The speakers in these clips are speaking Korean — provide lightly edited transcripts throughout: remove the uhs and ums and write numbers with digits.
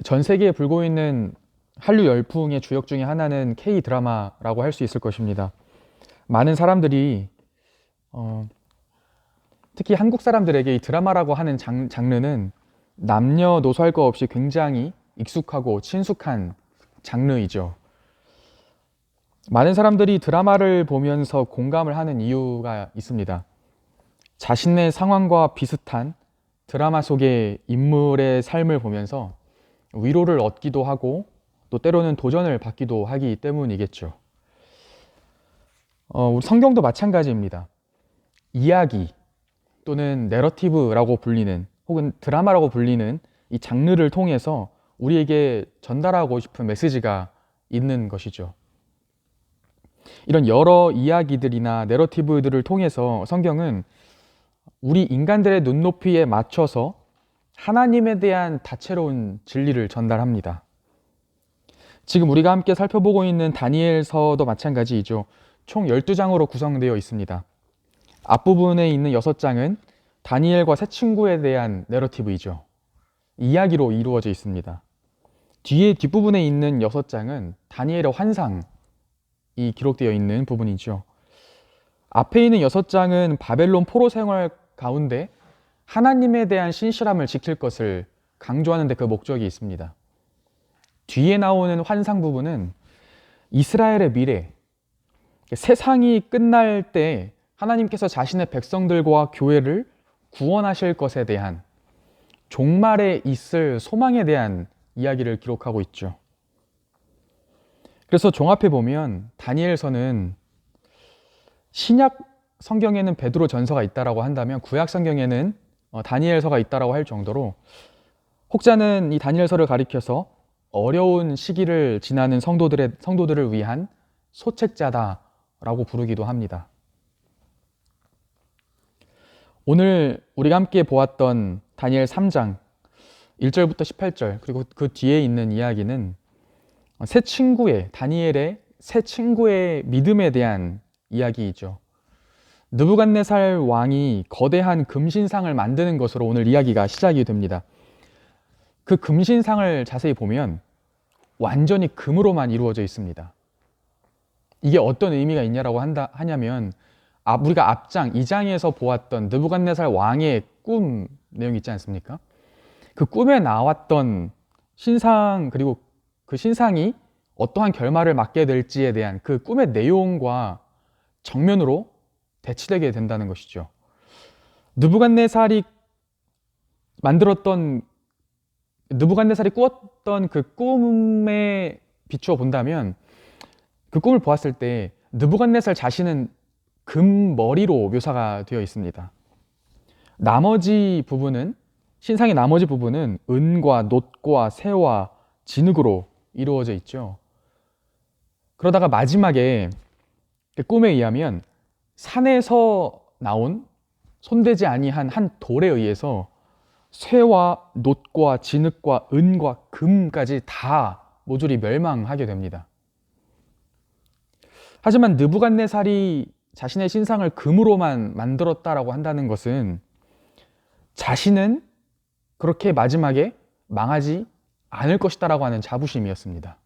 전 세계에 불고 있는 한류 열풍의 주역 중에 하나는 K 드라마라고 할 수 있을 것입니다. 많은 사람들이 특히 한국 사람들에게 이 드라마라고 하는 장르는 남녀노소 할 것 없이 굉장히 익숙하고 친숙한 장르이죠. 많은 사람들이 드라마를 보면서 공감을 하는 이유가 있습니다. 자신의 상황과 비슷한 드라마 속의 인물의 삶을 보면서 위로를 얻기도 하고 또 때로는 도전을 받기도 하기 때문이겠죠. 우리 성경도 마찬가지입니다. 이야기 또는 내러티브라고 불리는 혹은 드라마라고 불리는 이 장르를 통해서 우리에게 전달하고 싶은 메시지가 있는 것이죠. 이런 여러 이야기들이나 내러티브들을 통해서 성경은 우리 인간들의 눈높이에 맞춰서 하나님에 대한 다채로운 진리를 전달합니다. 지금 우리가 함께 살펴보고 있는 다니엘서도 마찬가지이죠. 총 12장으로 구성되어 있습니다. 앞부분에 있는 6장은 다니엘과 세 친구에 대한 내러티브이죠. 이야기로 이루어져 있습니다. 뒷부분에 있는 6장은 다니엘의 환상이 기록되어 있는 부분이죠. 앞에 있는 6장은 바벨론 포로 생활 가운데 하나님에 대한 신실함을 지킬 것을 강조하는 데 그 목적이 있습니다. 뒤에 나오는 환상 부분은 이스라엘의 미래, 세상이 끝날 때 하나님께서 자신의 백성들과 교회를 구원하실 것에 대한 종말에 있을 소망에 대한 이야기를 기록하고 있죠. 그래서 종합해 보면 다니엘서는 신약 성경에는 베드로 전서가 있다라고 한다면 구약 성경에는 다니엘서가 있다라고 할 정도로 혹자는 이 다니엘서를 가리켜서 어려운 시기를 지나는 성도들을 위한 소책자다라고 부르기도 합니다. 오늘 우리가 함께 보았던 다니엘 3장 1절부터 18절 그리고 그 뒤에 있는 이야기는 다니엘의 세 친구의 믿음에 대한 이야기이죠. 느부갓네살 왕이 거대한 금신상을 만드는 것으로 오늘 이야기가 시작이 됩니다. 그 금신상을 자세히 보면 완전히 금으로만 이루어져 있습니다. 이게 어떤 의미가 있냐라고 하냐면 우리가 앞장 2장에서 보았던 느부갓네살 왕의 꿈 내용 있지 않습니까? 그 꿈에 나왔던 신상 그리고 그 신상이 어떠한 결말을 맞게 될지에 대한 그 꿈의 내용과 정면으로 대치되게 된다는 것이죠. 느부갓네살이 꾸었던 그 꿈에 비추어 본다면 그 꿈을 보았을 때 느부갓네살 자신은 금머리로 묘사가 되어 있습니다. 신상의 나머지 부분은 은과 놋과 새와 진흙으로 이루어져 있죠. 그러다가 마지막에 그 꿈에 의하면 산에서 나온 손대지 아니한 한 돌에 의해서 쇠와 놋과 진흙과 은과 금까지 다 모조리 멸망하게 됩니다. 하지만 느부갓네살이 자신의 신상을 금으로만 만들었다라고 한다는 것은 자신은 그렇게 마지막에 망하지 않을 것이다라고 하는 자부심이었습니다.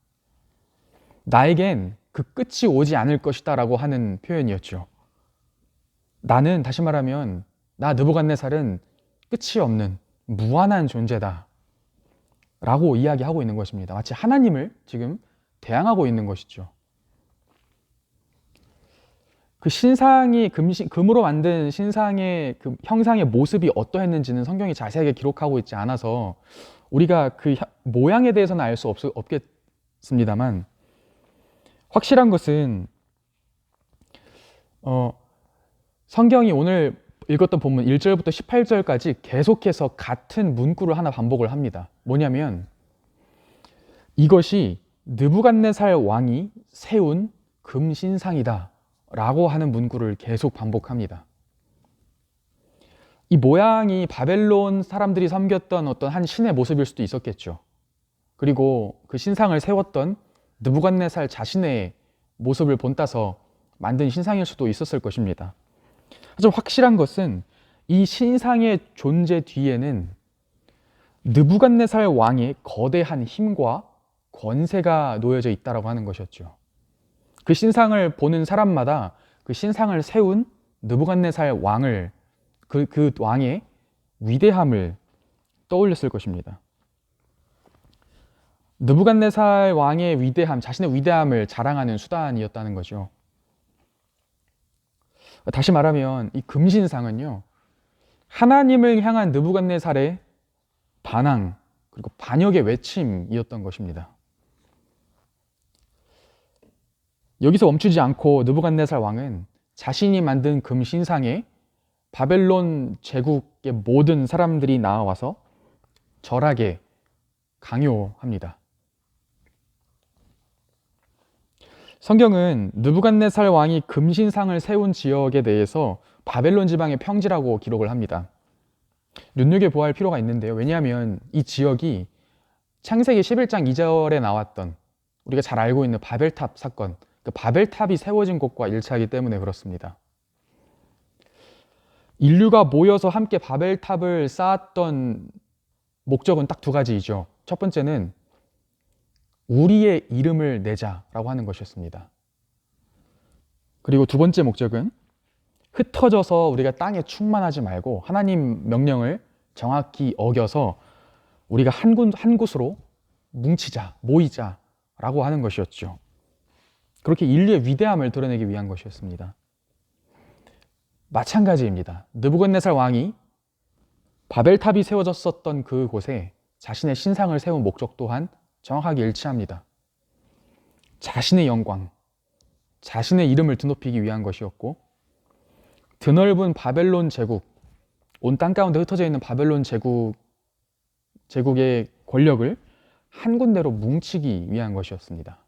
나에겐 그 끝이 오지 않을 것이다라고 하는 표현이었죠. 다시 말하면 나 느부갓네살은 끝이 없는 무한한 존재다 라고 이야기하고 있는 것입니다. 마치 하나님을 지금 대항하고 있는 것이죠. 그 신상이 금으로 만든 신상의 그 형상의 모습이 어떠했는지는 성경이 자세하게 기록하고 있지 않아서 우리가 그 모양에 대해서는 알 수 없겠습니다만 확실한 것은 성경이 오늘 읽었던 본문 1절부터 18절까지 계속해서 같은 문구를 하나 반복을 합니다. 뭐냐면 이것이 느부갓네살 왕이 세운 금신상이다 라고 하는 문구를 계속 반복합니다. 이 모양이 바벨론 사람들이 섬겼던 어떤 한 신의 모습일 수도 있었겠죠. 그리고 그 신상을 세웠던 느부갓네살 자신의 모습을 본따서 만든 신상일 수도 있었을 것입니다. 하지만 확실한 것은 이 신상의 존재 뒤에는 느부갓네살 왕의 거대한 힘과 권세가 놓여져 있다라고 하는 것이었죠. 그 신상을 보는 사람마다 그 신상을 세운 느부갓네살 왕을 그 왕의 위대함을 떠올렸을 것입니다. 느부갓네살 왕의 위대함, 자신의 위대함을 자랑하는 수단이었다는 거죠. 다시 말하면 이 금신상은요, 하나님을 향한 느부갓네살의 반항 그리고 반역의 외침이었던 것입니다. 여기서 멈추지 않고 느부갓네살 왕은 자신이 만든 금신상에 바벨론 제국의 모든 사람들이 나와서 절하게 강요합니다. 성경은 느부갓네살 왕이 금신상을 세운 지역에 대해서 바벨론 지방의 평지라고 기록을 합니다. 눈여겨보아야 할 필요가 있는데요. 왜냐하면 이 지역이 창세기 11장 2절에 나왔던 우리가 잘 알고 있는 바벨탑 사건, 그 바벨탑이 세워진 곳과 일치하기 때문에 그렇습니다. 인류가 모여서 함께 바벨탑을 쌓았던 목적은 딱 두 가지이죠. 첫 번째는 우리의 이름을 내자라고 하는 것이었습니다. 그리고 두 번째 목적은 흩어져서 우리가 땅에 충만하지 말고 하나님 명령을 정확히 어겨서 우리가 한 곳으로 뭉치자, 모이자라고 하는 것이었죠. 그렇게 인류의 위대함을 드러내기 위한 것이었습니다. 마찬가지입니다. 느부갓네살 왕이 바벨탑이 세워졌었던 그곳에 자신의 신상을 세운 목적 또한 정확하게 일치합니다. 자신의 영광, 자신의 이름을 드높이기 위한 것이었고, 드넓은 바벨론 제국, 온 땅 가운데 흩어져 있는 바벨론 제국의 권력을 한 군데로 뭉치기 위한 것이었습니다.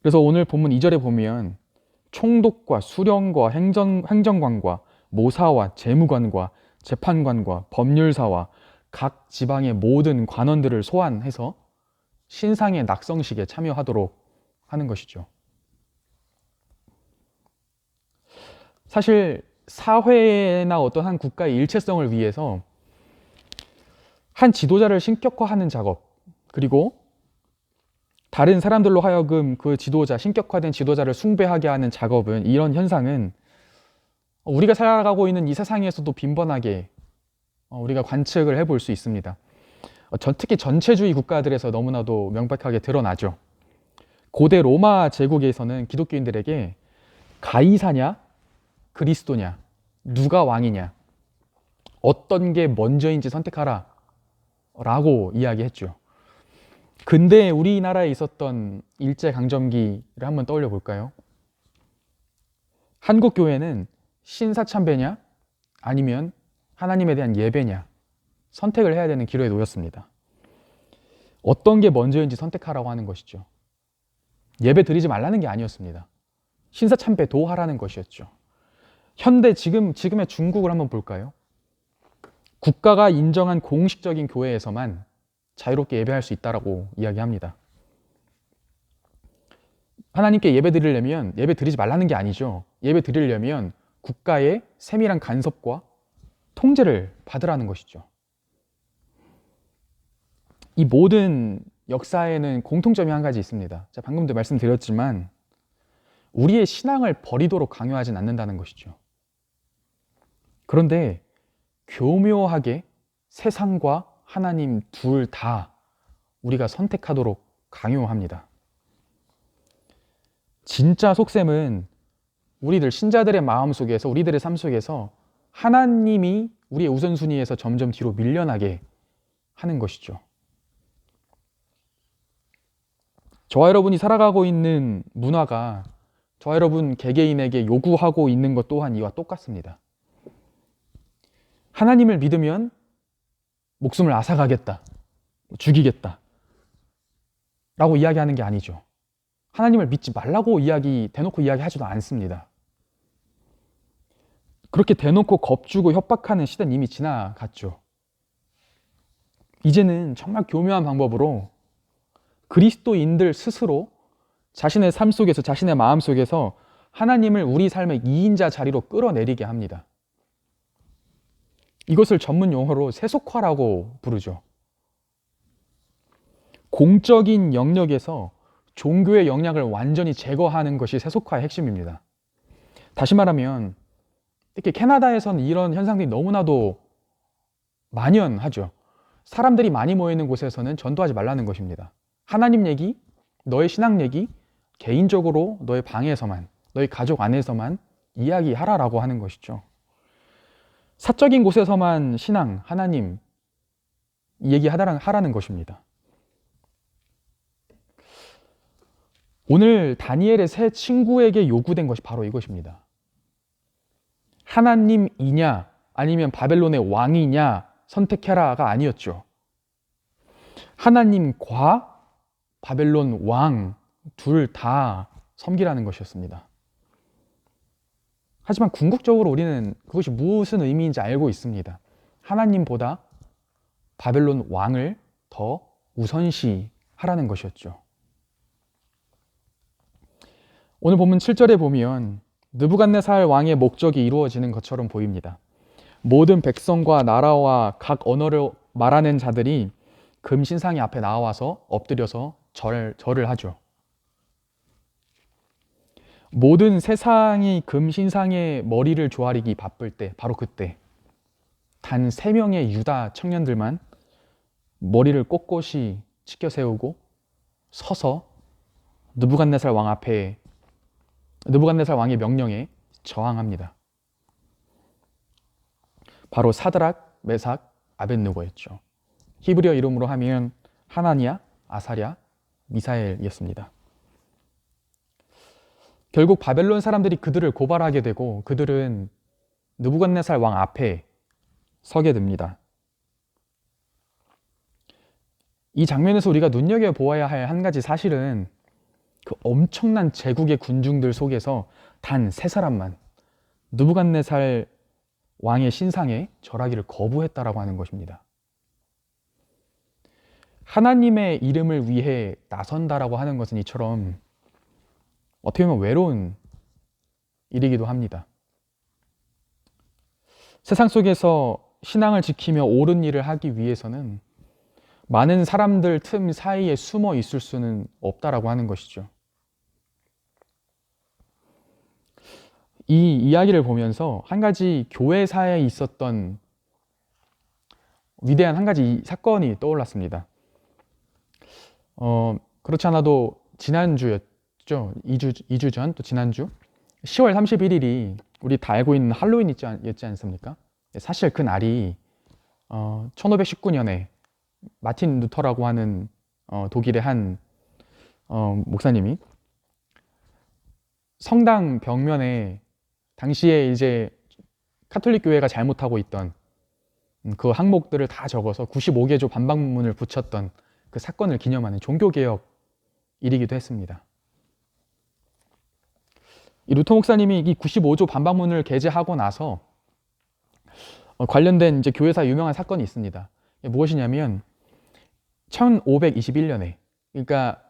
그래서 오늘 본문 2절에 보면 총독과 수령과 행정관과 모사와 재무관과 재판관과 법률사와 각 지방의 모든 관원들을 소환해서 신상의 낙성식에 참여하도록 하는 것이죠. 사실 사회나 어떤 한 국가의 일체성을 위해서 한 지도자를 신격화하는 작업, 그리고 다른 사람들로 하여금 그 지도자, 신격화된 지도자를 숭배하게 하는 작업은, 이런 현상은 우리가 살아가고 있는 이 세상에서도 빈번하게 우리가 관측을 해볼 수 있습니다. 특히 전체주의 국가들에서 너무나도 명백하게 드러나죠. 고대 로마 제국에서는 기독교인들에게 가이사냐 그리스도냐, 누가 왕이냐, 어떤 게 먼저인지 선택하라 라고 이야기했죠. 근데 우리나라에 있었던 일제강점기를 한번 떠올려 볼까요? 한국 교회는 신사참배냐 아니면 하나님에 대한 예배냐 선택을 해야 되는 기로에 놓였습니다. 어떤 게 먼저인지 선택하라고 하는 것이죠. 예배 드리지 말라는 게 아니었습니다. 신사참배도 하라는 것이었죠. 현대 지금의 중국을 한번 볼까요? 국가가 인정한 공식적인 교회에서만 자유롭게 예배할 수 있다라고 이야기합니다. 하나님께 예배 드리려면 예배 드리지 말라는 게 아니죠. 예배 드리려면 국가의 세밀한 간섭과 통제를 받으라는 것이죠. 이 모든 역사에는 공통점이 한 가지 있습니다. 제가 방금도 말씀드렸지만 우리의 신앙을 버리도록 강요하진 않는다는 것이죠. 그런데 교묘하게 세상과 하나님 둘 다 우리가 선택하도록 강요합니다. 진짜 속셈은 우리들 신자들의 마음 속에서, 우리들의 삶 속에서 하나님이 우리의 우선순위에서 점점 뒤로 밀려나게 하는 것이죠. 저와 여러분이 살아가고 있는 문화가 저와 여러분 개개인에게 요구하고 있는 것 또한 이와 똑같습니다. 하나님을 믿으면 목숨을 앗아가겠다, 죽이겠다 라고 이야기하는 게 아니죠. 하나님을 믿지 말라고 대놓고 이야기하지도 않습니다. 그렇게 대놓고 겁주고 협박하는 시대는 이미 지나갔죠. 이제는 정말 교묘한 방법으로 그리스도인들 스스로 자신의 삶 속에서, 자신의 마음 속에서 하나님을 우리 삶의 2인자 자리로 끌어내리게 합니다. 이것을 전문 용어로 세속화라고 부르죠. 공적인 영역에서 종교의 영향을 완전히 제거하는 것이 세속화의 핵심입니다. 다시 말하면 특히 캐나다에서는 이런 현상들이 너무나도 만연하죠. 사람들이 많이 모이는 곳에서는 전도하지 말라는 것입니다. 하나님 얘기, 너의 신앙 얘기, 개인적으로 너의 방에서만, 너의 가족 안에서만 이야기하라라고 하는 것이죠. 사적인 곳에서만 신앙, 하나님 얘기하라는 것입니다. 오늘 다니엘의 세 친구에게 요구된 것이 바로 이것입니다. 하나님이냐 아니면 바벨론의 왕이냐 선택해라가 아니었죠. 하나님과 바벨론 왕 둘 다 섬기라는 것이었습니다. 하지만 궁극적으로 우리는 그것이 무슨 의미인지 알고 있습니다. 하나님보다 바벨론 왕을 더 우선시하라는 것이었죠. 오늘 본문 7절에 보면 느부갓네살 왕의 목적이 이루어지는 것처럼 보입니다. 모든 백성과 나라와 각 언어를 말하는 자들이 금신상이 앞에 나와서 엎드려서 절을 하죠. 모든 세상이 금신상의 머리를 조아리기 바쁠 때, 바로 그때 단 3명의 유다 청년들만 머리를 꼿꼿이 치켜 세우고 서서 느부갓네살 왕의 명령에 저항합니다. 바로 사드락, 메삭, 아벳느고였죠. 히브리어 이름으로 하면 하나니야, 아사랴, 미사엘이었습니다. 결국 바벨론 사람들이 그들을 고발하게 되고 그들은 느부갓네살 왕 앞에 서게 됩니다. 이 장면에서 우리가 눈여겨보아야 할 한 가지 사실은 그 엄청난 제국의 군중들 속에서 단 3사람만 느부갓네살 왕의 신상에 절하기를 거부했다라고 하는 것입니다. 하나님의 이름을 위해 나선다라고 하는 것은 이처럼 어떻게 보면 외로운 일이기도 합니다. 세상 속에서 신앙을 지키며 옳은 일을 하기 위해서는 많은 사람들 틈 사이에 숨어 있을 수는 없다라고 하는 것이죠. 이 이야기를 보면서 한 가지 교회사에 있었던 위대한 한 가지 사건이 떠올랐습니다. 그렇지 않아도 지난주였죠. 2주 전, 또 지난주 10월 31일이 우리 다 알고 있는 할로윈이었지 않습니까? 사실 그 날이 1519년에 마틴 루터라고 하는 독일의 한 목사님이 성당 벽면에 당시에 이제 카톨릭 교회가 잘못하고 있던 그 항목들을 다 적어서 95개조 반박문을 붙였던 그 사건을 기념하는 종교개혁 일이기도 했습니다. 이 루터 목사님이 이 95조 반박문을 게재하고 나서 관련된 이제 교회사 유명한 사건이 있습니다. 무엇이냐면 1521년에 그러니까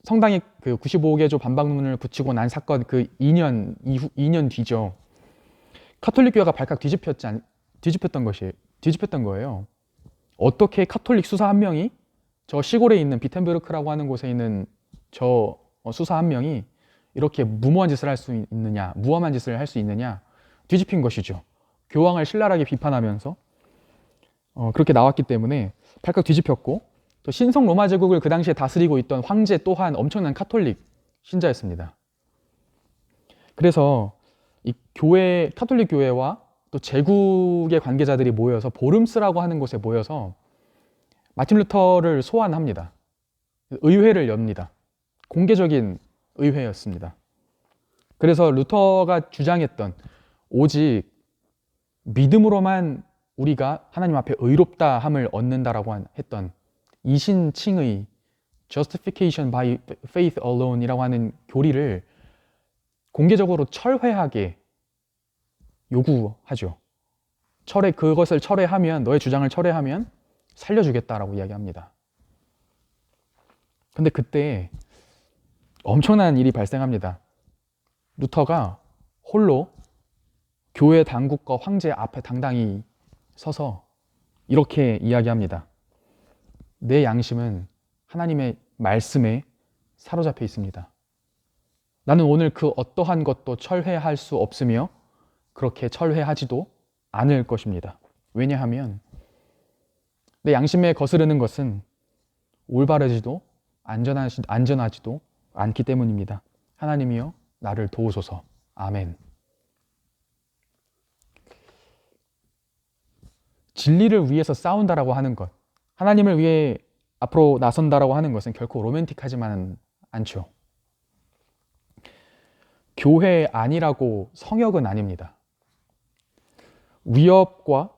성당에 그 95개조 반박문을 붙이고 난 사건 그 2년 뒤죠. 카톨릭 교회가 발칵 뒤집혔던 거예요. 어떻게 카톨릭 수사 한 명이 저 시골에 있는 비텐베르크라고 하는 곳에 있는 저 수사 한 명이 이렇게 무모한 짓을 할 수 있느냐, 무엄한 짓을 할 수 있느냐 뒤집힌 것이죠. 교황을 신랄하게 비판하면서 그렇게 나왔기 때문에 발칵 뒤집혔고 또 신성 로마 제국을 그 당시에 다스리고 있던 황제 또한 엄청난 카톨릭 신자였습니다. 그래서 이 카톨릭 교회와 또 제국의 관계자들이 모여서 보름스라고 하는 곳에 모여서 마틴 루터를 소환합니다. 의회를 엽니다. 공개적인 의회였습니다. 그래서 루터가 주장했던 오직 믿음으로만 우리가 하나님 앞에 의롭다함을 얻는다라고 했던 이신칭의 Justification by Faith Alone이라고 하는 교리를 공개적으로 철회하게 요구하죠. 그것을 철회하면, 너의 주장을 철회하면 살려주겠다라고 이야기합니다. 근데 그때 엄청난 일이 발생합니다. 루터가 홀로 교회 당국과 황제 앞에 당당히 서서 이렇게 이야기합니다. 내 양심은 하나님의 말씀에 사로잡혀 있습니다. 나는 오늘 그 어떠한 것도 철회할 수 없으며 그렇게 철회하지도 않을 것입니다. 왜냐하면 내 양심에 거스르는 것은 올바르지도 안전하지도 않기 때문입니다. 하나님이여 나를 도우소서. 아멘. 진리를 위해서 싸운다라고 하는 것, 하나님을 위해 앞으로 나선다라고 하는 것은 결코 로맨틱하지만은 않죠. 교회 아니라고 성역은 아닙니다. 위협과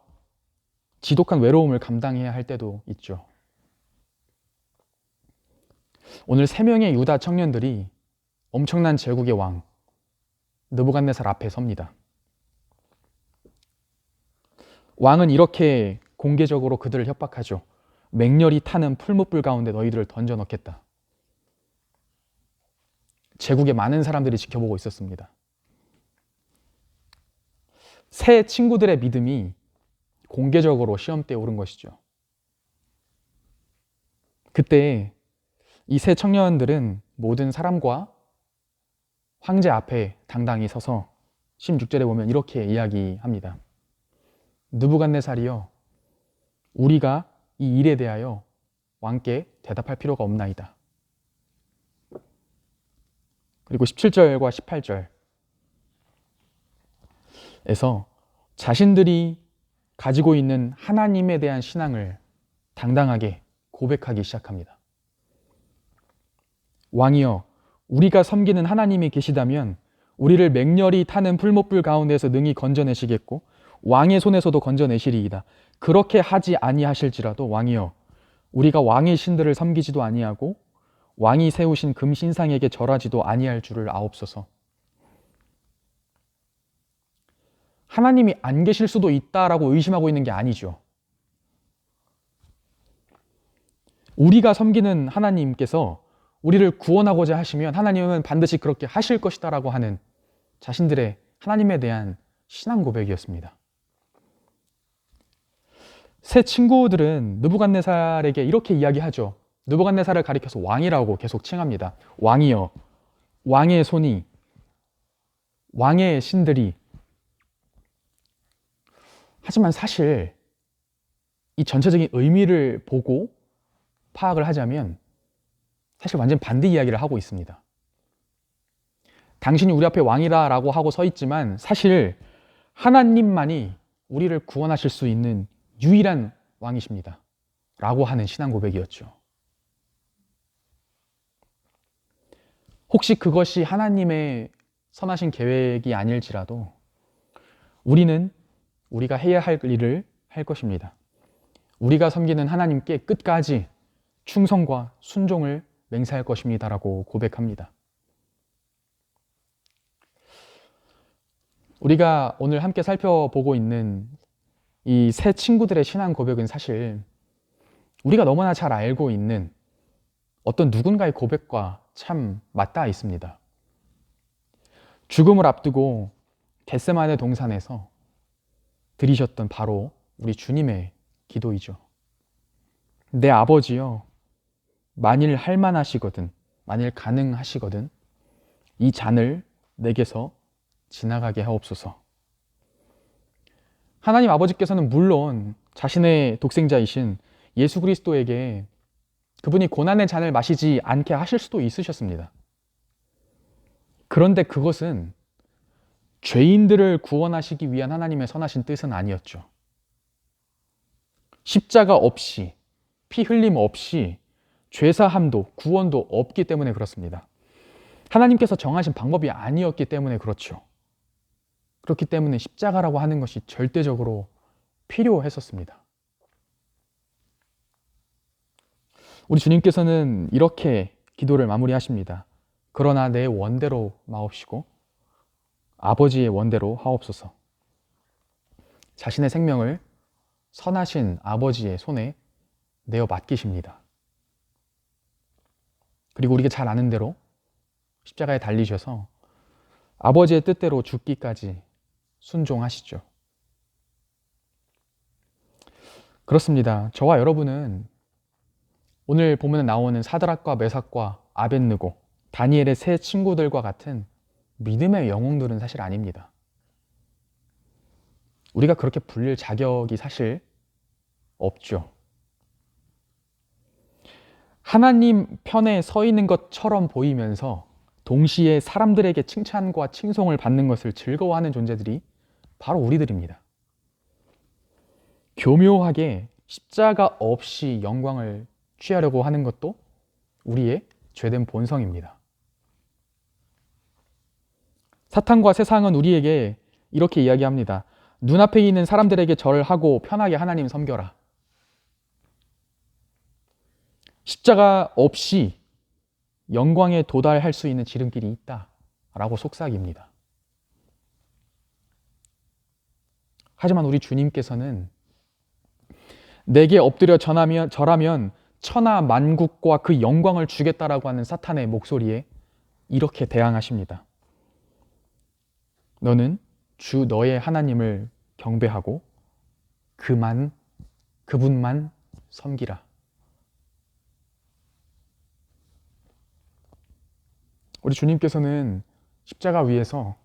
지독한 외로움을 감당해야 할 때도 있죠. 오늘 3명의 유다 청년들이 엄청난 제국의 왕 느부갓네살 앞에 섭니다. 왕은 이렇게 공개적으로 그들을 협박하죠. 맹렬히 타는 풀무불 가운데 너희들을 던져 넣겠다. 제국의 많은 사람들이 지켜보고 있었습니다. 세 친구들의 믿음이 공개적으로 시험대에 오른 것이죠. 그때 이 세 청년들은 모든 사람과 황제 앞에 당당히 서서 16절에 보면 이렇게 이야기합니다. 느부갓네살이여, 우리가 이 일에 대하여 왕께 대답할 필요가 없나이다. 그리고 17절과 18절에서 자신들이 가지고 있는 하나님에 대한 신앙을 당당하게 고백하기 시작합니다. 왕이여, 우리가 섬기는 하나님이 계시다면 우리를 맹렬히 타는 풀무불 가운데서 능히 건져내시겠고 왕의 손에서도 건져내시리이다. 그렇게 하지 아니하실지라도 왕이여, 우리가 왕의 신들을 섬기지도 아니하고 왕이 세우신 금신상에게 절하지도 아니할 줄을 아옵소서. 하나님이 안 계실 수도 있다라고 의심하고 있는 게 아니죠. 우리가 섬기는 하나님께서 우리를 구원하고자 하시면 하나님은 반드시 그렇게 하실 것이다라고 하는 자신들의 하나님에 대한 신앙 고백이었습니다. 세 친구들은 느부갓네살에게 이렇게 이야기하죠. 느부갓네살을 가리켜서 왕이라고 계속 칭합니다. 왕이여, 왕의 손이, 왕의 신들이. 하지만 사실 이 전체적인 의미를 보고 파악을 하자면 사실 완전 반대 이야기를 하고 있습니다. 당신이 우리 앞에 왕이라고 하고 서 있지만 사실 하나님만이 우리를 구원하실 수 있는 유일한 왕이십니다. 라고 하는 신앙 고백이었죠. 혹시 그것이 하나님의 선하신 계획이 아닐지라도 우리는 우리가 해야 할 일을 할 것입니다. 우리가 섬기는 하나님께 끝까지 충성과 순종을 맹세할 것입니다라고 고백합니다. 우리가 오늘 함께 살펴보고 있는 이 세 친구들의 신앙 고백은 사실 우리가 너무나 잘 알고 있는 어떤 누군가의 고백과 참 맞닿아 있습니다. 죽음을 앞두고 겟세마네 동산에서 드리셨던 바로 우리 주님의 기도이죠. 내 아버지여, 만일 할만하시거든, 만일 가능하시거든 이 잔을 내게서 지나가게 하옵소서. 하나님 아버지께서는 물론 자신의 독생자이신 예수 그리스도에게 그분이 고난의 잔을 마시지 않게 하실 수도 있으셨습니다. 그런데 그것은 죄인들을 구원하시기 위한 하나님의 선하신 뜻은 아니었죠. 십자가 없이, 피 흘림 없이 죄사함도 구원도 없기 때문에 그렇습니다. 하나님께서 정하신 방법이 아니었기 때문에 그렇죠. 그렇기 때문에 십자가라고 하는 것이 절대적으로 필요했었습니다. 우리 주님께서는 이렇게 기도를 마무리하십니다. 그러나 내 원대로 마옵시고 아버지의 원대로 하옵소서. 자신의 생명을 선하신 아버지의 손에 내어 맡기십니다. 그리고 우리가 잘 아는 대로 십자가에 달리셔서 아버지의 뜻대로 죽기까지 순종하시죠. 그렇습니다. 저와 여러분은 오늘 본문에 나오는 사드락과 메삭과 아벳느고, 다니엘의 세 친구들과 같은 믿음의 영웅들은 사실 아닙니다. 우리가 그렇게 불릴 자격이 사실 없죠. 하나님 편에 서 있는 것처럼 보이면서 동시에 사람들에게 칭찬과 칭송을 받는 것을 즐거워하는 존재들이 바로 우리들입니다. 교묘하게 십자가 없이 영광을 취하려고 하는 것도 우리의 죄된 본성입니다. 사탄과 세상은 우리에게 이렇게 이야기합니다. 눈앞에 있는 사람들에게 절하고 편하게 하나님 섬겨라. 십자가 없이 영광에 도달할 수 있는 지름길이 있다라고 속삭입니다. 하지만 우리 주님께서는 내게 엎드려 절하면 천하 만국과 그 영광을 주겠다라고 하는 사탄의 목소리에 이렇게 대항하십니다. 너는 주 너의 하나님을 경배하고 그분만 섬기라. 우리 주님께서는 십자가 위에서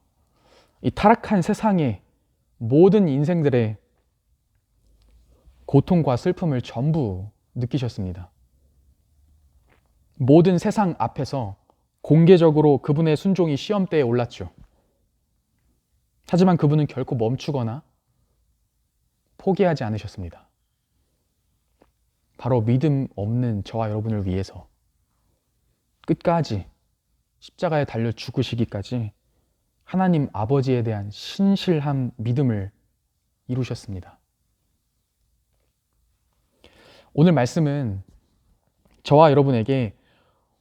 이 타락한 세상의 모든 인생들의 고통과 슬픔을 전부 느끼셨습니다. 모든 세상 앞에서 공개적으로 그분의 순종이 시험대에 올랐죠. 하지만 그분은 결코 멈추거나 포기하지 않으셨습니다. 바로 믿음 없는 저와 여러분을 위해서 끝까지 십자가에 달려 죽으시기까지 하나님 아버지에 대한 신실한 믿음을 이루셨습니다. 오늘 말씀은 저와 여러분에게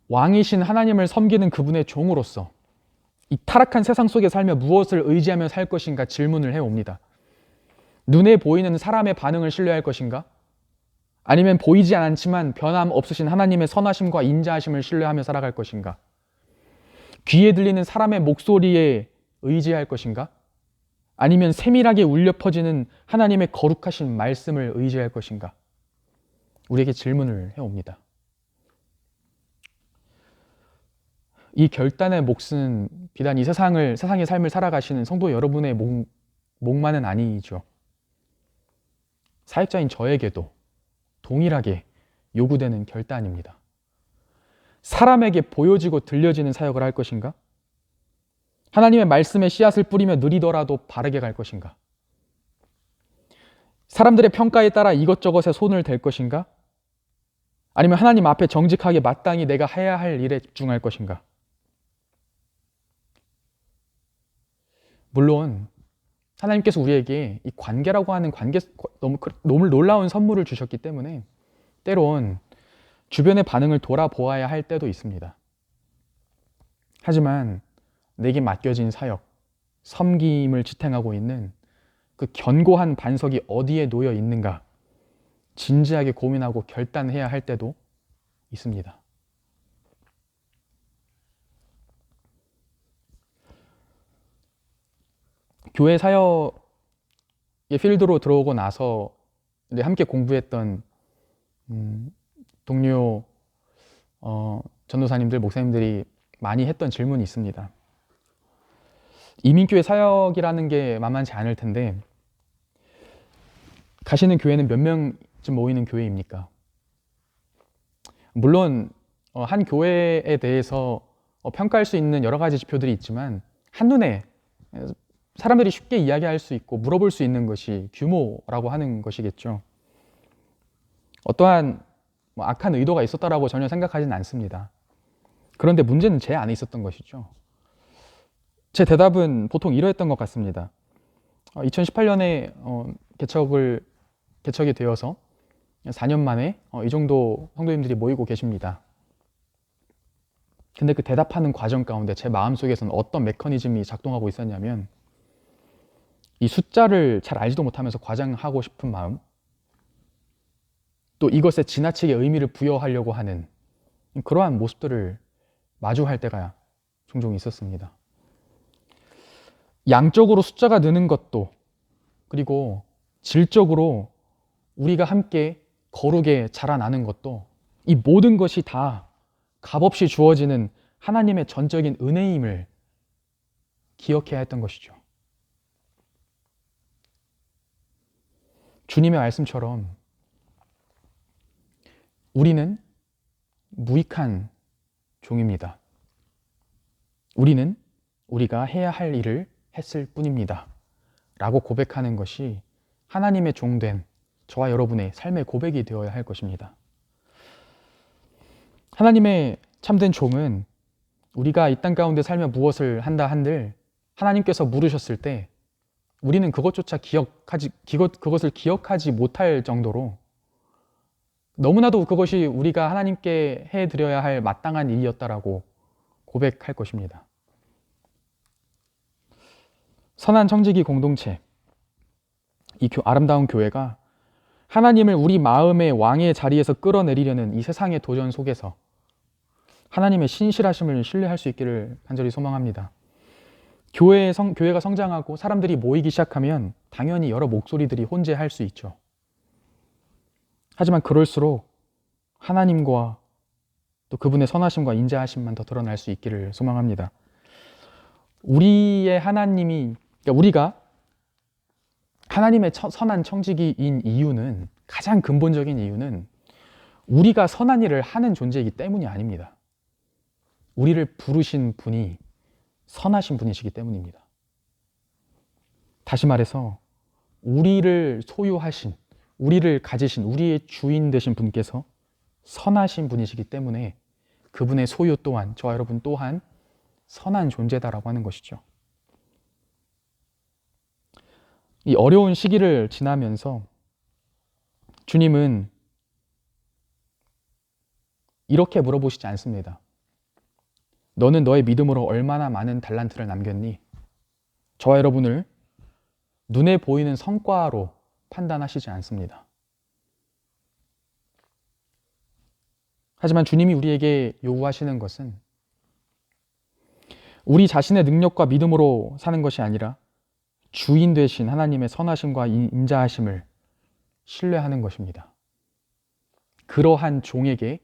왕이신 하나님을 섬기는 그분의 종으로서 이 타락한 세상 속에 살며 무엇을 의지하며 살 것인가 질문을 해옵니다. 눈에 보이는 사람의 반응을 신뢰할 것인가? 아니면 보이지 않지만 변함 없으신 하나님의 선하심과 인자하심을 신뢰하며 살아갈 것인가? 귀에 들리는 사람의 목소리에 의지할 것인가? 아니면 세밀하게 울려 퍼지는 하나님의 거룩하신 말씀을 의지할 것인가? 우리에게 질문을 해옵니다. 이 결단의 몫은 비단 이 세상의 삶을 살아가시는 성도 여러분의 몫만은 아니죠. 사역자인 저에게도 동일하게 요구되는 결단입니다. 사람에게 보여지고 들려지는 사역을 할 것인가? 하나님의 말씀에 씨앗을 뿌리며 느리더라도 바르게 갈 것인가? 사람들의 평가에 따라 이것저것에 손을 댈 것인가? 아니면 하나님 앞에 정직하게 마땅히 내가 해야 할 일에 집중할 것인가? 물론 하나님께서 우리에게 이 관계라고 하는 너무 놀라운 선물을 주셨기 때문에 때론 주변의 반응을 돌아보아야 할 때도 있습니다. 하지만 내게 맡겨진 사역, 섬김을 지탱하고 있는 그 견고한 반석이 어디에 놓여 있는가 진지하게 고민하고 결단해야 할 때도 있습니다. 교회 사역의 필드로 들어오고 나서 함께 공부했던 동료 전도사님들, 목사님들이 많이 했던 질문이 있습니다. 이민교회 사역이라는 게 만만치 않을 텐데 가시는 교회는 몇 명쯤 모이는 교회입니까? 물론 한 교회에 대해서 평가할 수 있는 여러 가지 지표들이 있지만 한눈에 사람들이 쉽게 이야기할 수 있고 물어볼 수 있는 것이 규모라고 하는 것이겠죠. 어떠한 악한 의도가 있었다라고 전혀 생각하지는 않습니다. 그런데 문제는 제 안에 있었던 것이죠. 제 대답은 보통 이러했던 것 같습니다. 2018년에 개척이 되어서 4년 만에 이 정도 성도님들이 모이고 계십니다. 근데 그 대답하는 과정 가운데 제 마음속에서는 어떤 메커니즘이 작동하고 있었냐면 이 숫자를 잘 알지도 못하면서 과장하고 싶은 마음, 또 이것에 지나치게 의미를 부여하려고 하는 그러한 모습들을 마주할 때가 종종 있었습니다. 양적으로 숫자가 느는 것도, 그리고 질적으로 우리가 함께 거룩에 자라나는 것도 이 모든 것이 다 값없이 주어지는 하나님의 전적인 은혜임을 기억해야 했던 것이죠. 주님의 말씀처럼 우리는 무익한 종입니다. 우리는 우리가 해야 할 일을 했을 뿐입니다. 라고 고백하는 것이 하나님의 종된 저와 여러분의 삶의 고백이 되어야 할 것입니다. 하나님의 참된 종은 우리가 이 땅 가운데 살며 무엇을 한다 한들 하나님께서 물으셨을 때 우리는 그것을 기억하지 못할 정도로 너무나도 그것이 우리가 하나님께 해드려야 할 마땅한 일이었다라고 고백할 것입니다. 선한 청지기 공동체, 이 아름다운 교회가 하나님을 우리 마음의 왕의 자리에서 끌어내리려는 이 세상의 도전 속에서 하나님의 신실하심을 신뢰할 수 있기를 간절히 소망합니다. 교회가 성장하고 사람들이 모이기 시작하면 당연히 여러 목소리들이 혼재할 수 있죠. 하지만 그럴수록 하나님과 또 그분의 선하심과 인자하심만 더 드러날 수 있기를 소망합니다. 우리의 하나님이, 그러니까 우리가 하나님의 선한 청지기인 이유는, 가장 근본적인 이유는 우리가 선한 일을 하는 존재이기 때문이 아닙니다. 우리를 부르신 분이 선하신 분이시기 때문입니다. 다시 말해서 우리를 소유하신, 우리를 가지신, 우리의 주인 되신 분께서 선하신 분이시기 때문에 그분의 소유 또한, 저와 여러분 또한 선한 존재다라고 하는 것이죠. 이 어려운 시기를 지나면서 주님은 이렇게 물어보시지 않습니다. 너는 너의 믿음으로 얼마나 많은 달란트를 남겼니? 저와 여러분을 눈에 보이는 성과로 판단하시지 않습니다. 하지만 주님이 우리에게 요구하시는 것은 우리 자신의 능력과 믿음으로 사는 것이 아니라 주인 되신 하나님의 선하심과 인자하심을 신뢰하는 것입니다. 그러한 종에게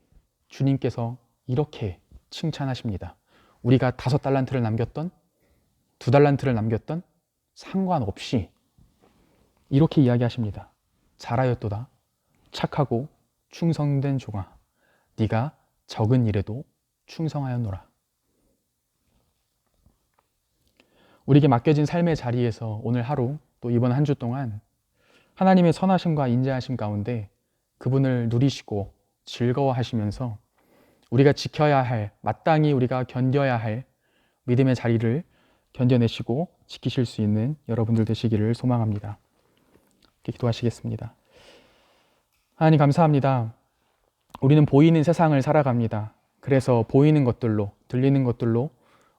주님께서 이렇게 칭찬하십니다. 우리가 5달란트를 남겼던, 2달란트를 남겼던 상관없이 이렇게 이야기하십니다. 잘하였도다. 착하고 충성된 종아. 네가 적은 일에도 충성하였노라. 우리에게 맡겨진 삶의 자리에서 오늘 하루, 또 이번 한 주 동안 하나님의 선하심과 인자하심 가운데 그분을 누리시고 즐거워하시면서 우리가 지켜야 할, 마땅히 우리가 견뎌야 할 믿음의 자리를 견뎌내시고 지키실 수 있는 여러분들 되시기를 소망합니다. 기도하시겠습니다. 하나님 감사합니다. 우리는 보이는 세상을 살아갑니다. 그래서 보이는 것들로, 들리는 것들로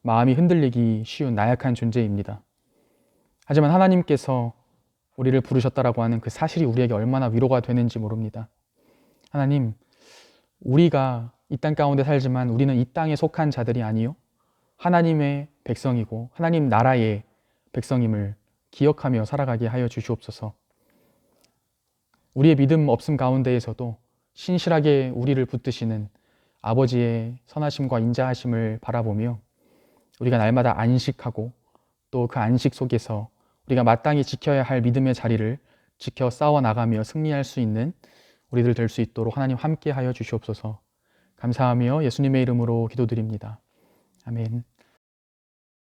마음이 흔들리기 쉬운 나약한 존재입니다. 하지만 하나님께서 우리를 부르셨다라고 하는 그 사실이 우리에게 얼마나 위로가 되는지 모릅니다. 하나님, 우리가 이 땅 가운데 살지만 우리는 이 땅에 속한 자들이 아니요 하나님의 백성이고 하나님 나라의 백성임을 기억하며 살아가게 하여 주시옵소서. 우리의 믿음 없음 가운데에서도 신실하게 우리를 붙드시는 아버지의 선하심과 인자하심을 바라보며 우리가 날마다 안식하고 또 그 안식 속에서 우리가 마땅히 지켜야 할 믿음의 자리를 지켜 싸워나가며 승리할 수 있는 우리들 될 수 있도록 하나님 함께 하여 주시옵소서. 감사하며 예수님의 이름으로 기도드립니다. 아멘.